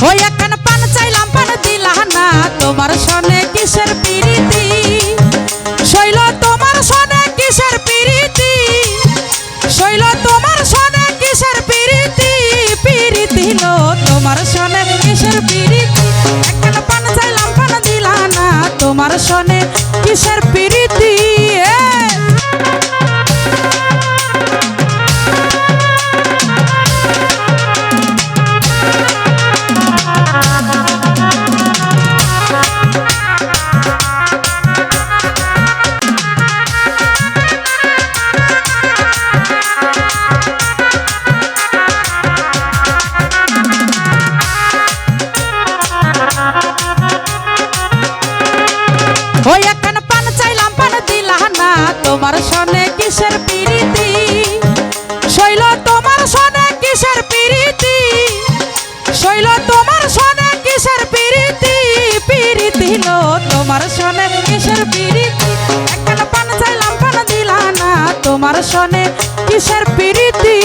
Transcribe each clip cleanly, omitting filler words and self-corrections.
ওই এখন পান চাইলাম পান দিলা না, তোমার সনে কিসের প্রীতি, শৈল তোমার সনে কিসের প্রীতি, শৈল তোমার সনে কিসের প্রীতি, প্রীতি লো তোমার সনে কিসের প্রীতি, এখন পান চাইলাম পান দিলা না, তোমার সনে কিসের প্রীতি। ওই এখন পান চাইলাম পান দিলা না, তোমার সনে কিসের প্রীতি, শৈল তোমার সনে কিসের প্রীতি, শৈল তোমার সনে কিসের প্রীতি, প্রীতি লো তোমার সনে কিসের প্রীতি, এখন পান চাইলাম পান দিলা না, তোমার সনে কিসের প্রীতি।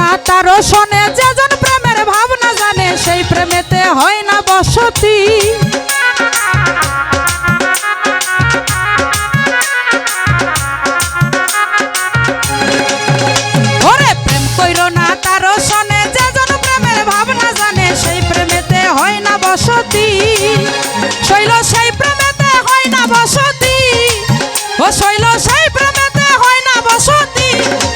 না তারও শোনে যেজন প্রেমের ভাবনা জানে, সেই প্রেমেতে হয় না বসতি, ওরে প্রেম কইরো না তারও শোনে যেজন প্রেমের ভাবনা জানে, সেই প্রেমেতে হয় না বসতি, শৈল সেই প্রেমেতে হয় না বসতি, ও শৈল সেই প্রেমেতে হয় না বসতি,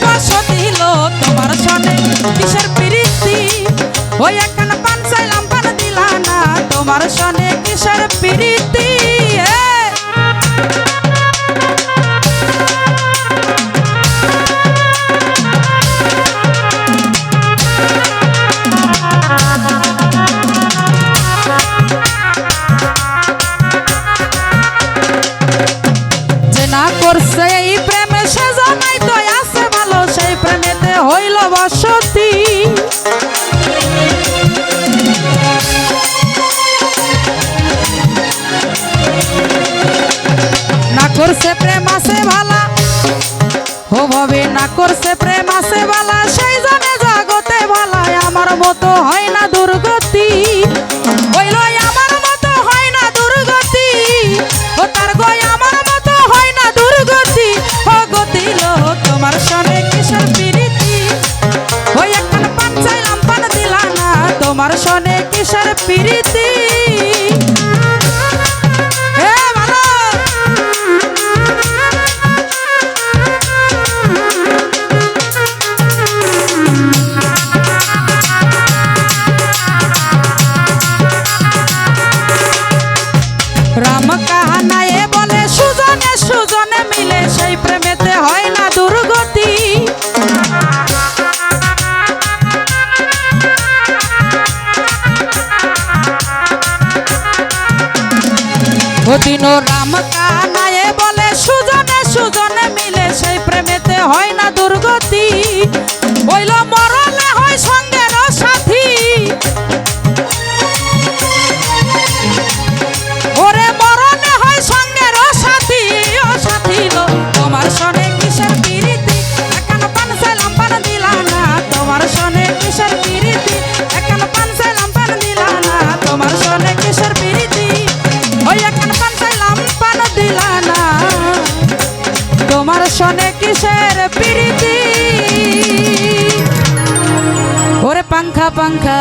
বসতি লো তোমার সনে কিসের প্রীতি, ওই এখন পান চাইলাম পান দিলা না, তোমার সনে কিসের প্রীতি। যে না করছে এই প্রেমে সে জানাই তো আছে ভালো, সেই প্রেমেতে হইল বসতি, না করছে প্রেম আছে ভালা, ও ভাবে না করছে প্রেম আছে ভালা, সেই জানে জগতে ভালা, আমার মতো হয় না দুর্গতি, হইল আমার মতো হয় না দুর্গতি, ও তার গই আমার মতো হয় না দুর্গতি, ও গতি লো তোমার সনে কিসের প্রীতি, ওই এখন পান চাইলাম পান দিলা না, তোমার সনে কিসের প্রীতি। রাম কাহানায় বলে সুজনে সুজনে মিলে, সেই প্রেমেতে হয় না দুর্গতি, দিন রাম কাহানায় বলে সুজনে সুজনে মিলে, সেই প্রেমেতে হয় না দুর্গতি, হইল মরলে হয় সঙ্গের সাথী, ওরে মরণে হয় সঙ্গের সাথী, ও সাথী লো তোমার সনে কিসের প্রীতি, এখন পান চাইলাম পান দিলা না, তোমার সনে কিসের প্রীতি, এখন পান চাইলাম পান দিলা না, তোমার সনে কিসের প্রীতি, ওই এখন পান চাইলাম পান দিলা না, তোমার সনে কিসের প্রীতি। ওরে পাংখা পাংখা